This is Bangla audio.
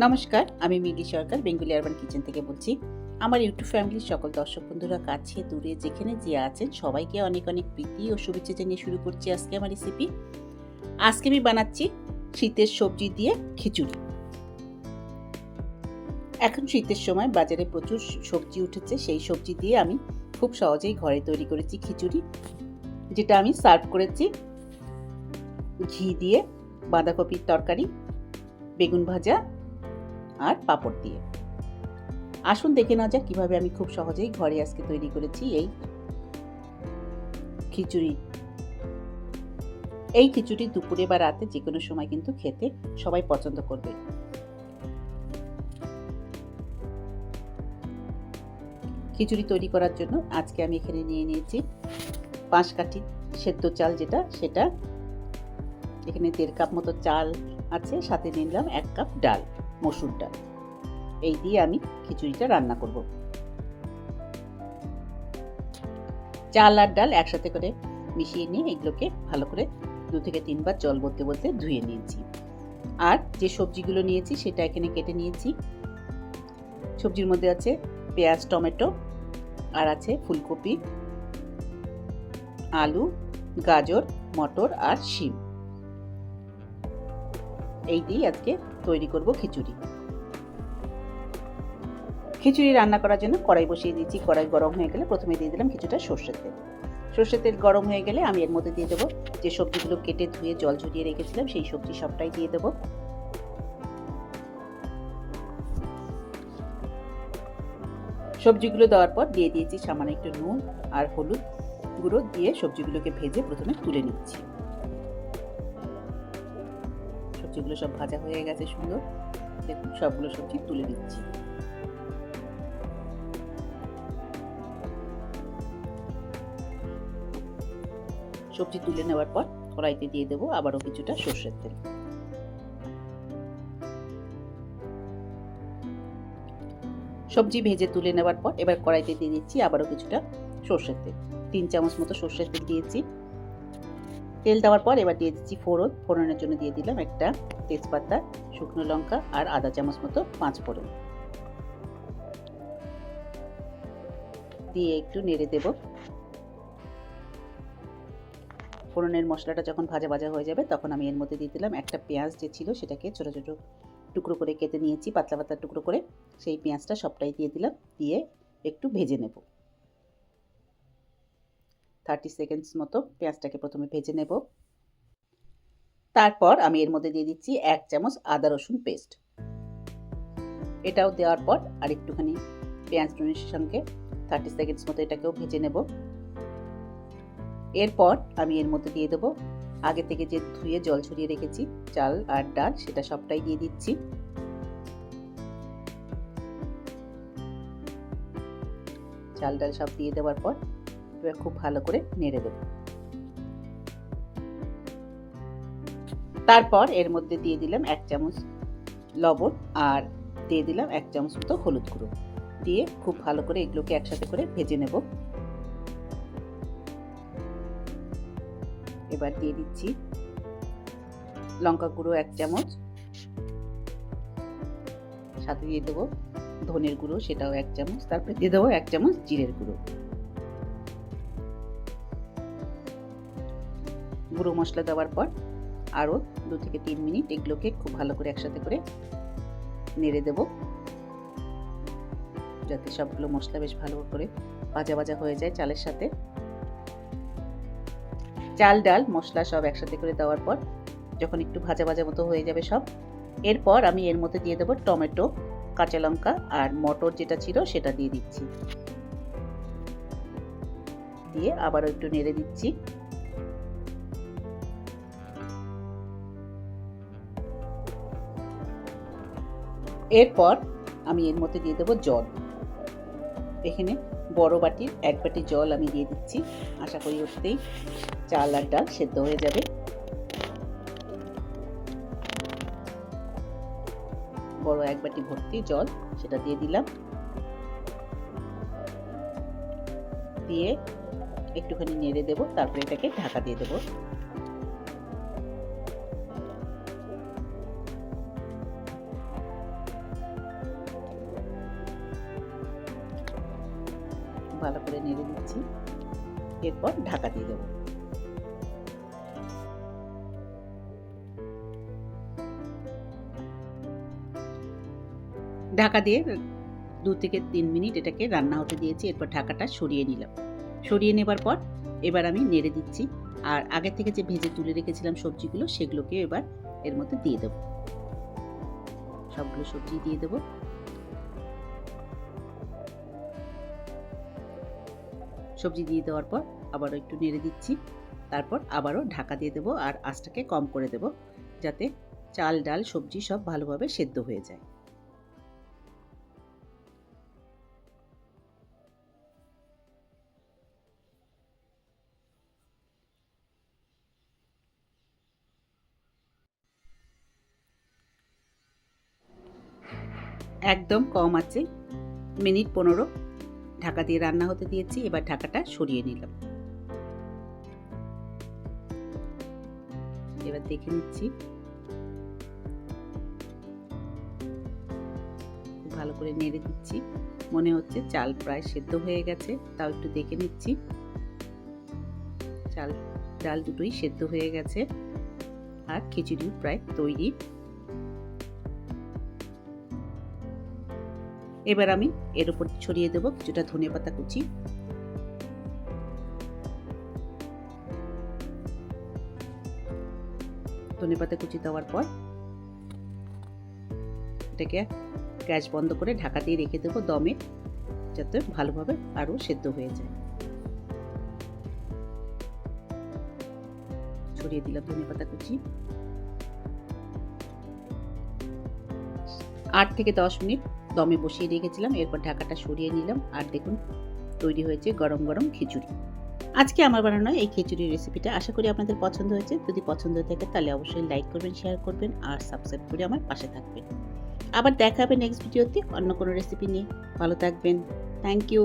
নমস্কার, আমি মিলি সরকার বেঙ্গলি আরবান কিচেন থেকে বলছি। আমার ইউটিউব ফ্যামিলির সকল দর্শক বন্ধুরা কাছে দূরে যেখানে যে আছেন সবাইকে অনেক অনেক প্রীতি ও শুভেচ্ছা জানিয়ে শুরু করছি আজকে আমার রেসিপি। আজকে আমি বানাচ্ছি শীতের সবজি দিয়ে খিচুড়ি। এখন শীতের সময় বাজারে প্রচুর সবজি উঠেছে, সেই সবজি দিয়ে আমি খুব সহজেই ঘরে তৈরি করেছি খিচুড়ি, যেটা আমি সার্ভ করেছি ঘি দিয়ে, বাঁধাকপির তরকারি, বেগুন ভাজা আর পাঁপড় দিয়ে। আসুন দেখে নেওয়া যাক কিভাবে আমি খুব সহজেই ঘরে আজকে তৈরি করেছি এই খিচুড়ি। এই খিচুড়ি দুপুরে বা রাতে যে কোনো সময় কিন্তু খেতে সবাই পছন্দ করবে। খিচুড়ি তৈরি করার জন্য আজকে আমি এখানে নিয়ে নিয়েছি 5 কাঠি সেদ্ধ চাল, সেটা এখানে 1.5 কাপ মতো চাল আছে, সাথে নিলাম 1 কাপ ডাল, মসুর ডাল। এই দিয়ে আমি খিচুড়িটা রান্না করব। চাল আর ডাল একসাথে করে মিশিয়ে নিয়ে এগুলোকে ভালো করে 2 থেকে 3 বার জল বলতে বলতে ধুয়ে নিয়েছি। আর যে সবজিগুলো নিয়েছি সেটা এখানে কেটে নিয়েছি। সবজির মধ্যে আছে পেঁয়াজ, টমেটো, আর আছে ফুলকপি, আলু, গাজর, মটর আর শিম। এই দিয়ে আজকে তৈরি করব খিচুড়ি। খিচুড়ি রান্না করার জন্য কড়াই বসিয়ে দিয়েছি। কড়াই গরম হয়ে গেলে প্রথমে দিয়ে দিলাম কিছুটা সর্ষের তেল। সর্ষের তেল গরম হয়ে গেলে আমি এর মধ্যে দিয়ে দেবো যে সবজিগুলো কেটে ধুয়ে জল ঝরিয়ে রেখেছিলাম, সেই সবজি সবটাই দিয়ে দেবো। সবজিগুলো দেওয়ার পর দিয়ে দিয়েছি সামান্য একটু নুন আর হলুদ গুঁড়ো দিয়ে সবজিগুলোকে ভেজে প্রথমে তুলে নিচ্ছি। সবজিগুলো সব ভাজা হয়ে গেছে সুন্দর, দেখুন সবগুলো সবজি তুলে নিচ্ছি। সবজি তুলে নেওয়ার পর কড়াইতে দিয়ে দেবো আবারও কিছুটা সর্ষের তেল। সবজি ভেজে তুলে নেওয়ার পর এবার কড়াইতে দিয়ে দিচ্ছি আবারও কিছুটা সর্ষের তেল। 3 চামচ মতো সর্ষের তেল দিয়েছি। তেল দেওয়ার পর এবার দিয়ে দিচ্ছি ফোড়ন। ফোড়নের জন্য দিয়ে দিলাম একটা তেজপাতা, শুকনো লঙ্কা আর আধা চামচ মতো 5 ফোড়ন দিয়ে একটু নেড়ে দেব। ফোড়নের মশলাটা যখন ভাজা ভাজা হয়ে যাবে তখন আমি এর মধ্যে দিয়ে দিলাম একটা পেঁয়াজ, যে ছিল সেটাকে ছোট ছোট টুকরো করে কেটে নিয়েছি, পাতলা পাতলা টুকরো করে। সেই পেঁয়াজটা সবটাই দিয়ে দিলাম, দিয়ে একটু ভেজে নেব। 30 সেকেন্ডস মতো পেঁয়াজটাকে প্রথমে ভেজে নেব। তারপর আমি এর মধ্যে দিয়ে দিচ্ছি 1 চামচ আদা রসুন পেস্ট। এটাও দেওয়ার পর আর একটুখানি পেঁয়াজ রসুনের সঙ্গে 30 সেকেন্ডস মতো এটাকেও ভেজে নেব। এরপর আমি এর মধ্যে দিয়ে দেবো আগে থেকে যে ধুয়ে জল ছড়িয়ে রেখেছি চাল আর ডাল, সেটা সবটাই দিয়ে দিচ্ছি। চাল ডাল সব দিয়ে দেওয়ার পর এবার খুব ভালো করে নেড়ে দেব। তারপর এর মধ্যে দিয়ে দিলাম 1 চামচ লবণ আর দিয়ে দিলাম 1 চামচ মতো হলুদ গুঁড়ো দিয়ে খুব ভালো করে এগুলোকে একসাথে করে ভেজে নেব। এবার দিয়ে দিচ্ছি লঙ্কা গুঁড়ো 1 চামচ, সাথে দিয়ে দেবো ধনের গুঁড়ো, সেটাও 1 চামচ, তারপরে দিয়ে দেবো 1 চামচ জিরের গুঁড়ো। গুঁড়ো মশলা দেওয়ার পর আরও 2 থেকে 3 মিনিট এগুলোকে খুব ভালো করে একসাথে করে নেড়ে দেব, যাতে সবগুলো মশলা বেশ ভালো করে ভাজা ভাজা হয়ে যায় চালের সাথে। চাল ডাল মশলা সব একসাথে করে দেওয়ার পর যখন একটু ভাজা ভাজা মতো হয়ে যাবে সব, এরপর আমি এর মধ্যে দিয়ে দেবো টমেটো, কাঁচা লঙ্কা আর মটর যেটা ছিল সেটা দিয়ে দিচ্ছি। দিয়ে আবারও একটু নেড়ে দিচ্ছি। এরপর আমি এর মধ্যে দিয়ে দেবো জল। এখানে বড় বাটির 1 বাটি জল আমি দিয়ে দিচ্ছি। আশা করি ওতেই চাল আর ডাল সেদ্ধ হয়ে যাবে। বড় 1 বাটি ভর্তি জল সেটা দিয়ে দিলাম, দিয়ে একটুখানি নেড়ে দেব। তারপরে এটাকে ঢাকা দিয়ে দেবো। ভালো করে নেড়ে দিচ্ছি। এরপর ঢাকা দিয়ে দেবো। ঢাকা দিয়ে 2 থেকে 3 মিনিট এটাকে রান্না হতে দিয়েছি। এরপর ঢাকাটা সরিয়ে নিলাম। সরিয়ে নেবার পর এবার আমি নেড়ে দিচ্ছি। আর আগে থেকে যে ভেজে তুলে রেখেছিলাম সবজিগুলো, সেগুলোকে এবার এর মধ্যে দিয়ে দেবো। সবগুলো সবজি দিয়ে দেবো। সবজি দিয়ে দেওয়ার পর আবারও একটু নেড়ে দিচ্ছি। তারপর আবারও ঢাকা দিয়ে দেবো আর আঁচটাকে কম করে দেবো, যাতে চাল ডাল সবজি সব ভালোভাবে সেদ্ধ হয়ে যায়। একদম কম আছে, মিনিট 15 ঢাকা দিয়ে রান্না হতে দিয়েছি। এবার ঢাকাটা সরিয়ে নিলাম। এবার দেখে নিচ্ছি, ভালো করে নেড়ে দিচ্ছি। মনে হচ্ছে চাল প্রায় সেদ্ধ হয়ে গেছে, তাও একটু দেখে নিচ্ছি। চাল ডাল দুটোই সেদ্ধ হয়ে গেছে আর খিচুড়িও প্রায় তৈরি। এবার আমি এর উপর ছড়িয়ে দেবো কিছুটা ধনেপাতা কুচি। ধনেপাতা কুচি দেওয়ার পর এটাকে গ্যাস বন্ধ করে ঢাকা দিয়ে রেখে দেবো দমে, যাতে ভালোভাবে আরও সেদ্ধ হয়ে যায়। ছড়িয়ে দিলাম ধনেপাতা কুচি। 8 থেকে 10 মিনিট দমে বসিয়ে রেখেছিলাম। এরপর ঢাকাটা সরিয়ে নিলাম আর দেখুন তৈরি হয়েছে গরম গরম খিচুড়ি। আজকে আমার বানানো এই খিচুড়ির রেসিপিটা আশা করি আপনাদের পছন্দ হয়েছে। যদি পছন্দ হয়ে থাকে তাহলে অবশ্যই লাইক করবেন, শেয়ার করবেন আর সাবস্ক্রাইব করে আমার পাশে থাকবেন। আবার দেখা হবে নেক্সট ভিডিওতে অন্য কোনো রেসিপি নিয়ে। ভালো থাকবেন। Thank you.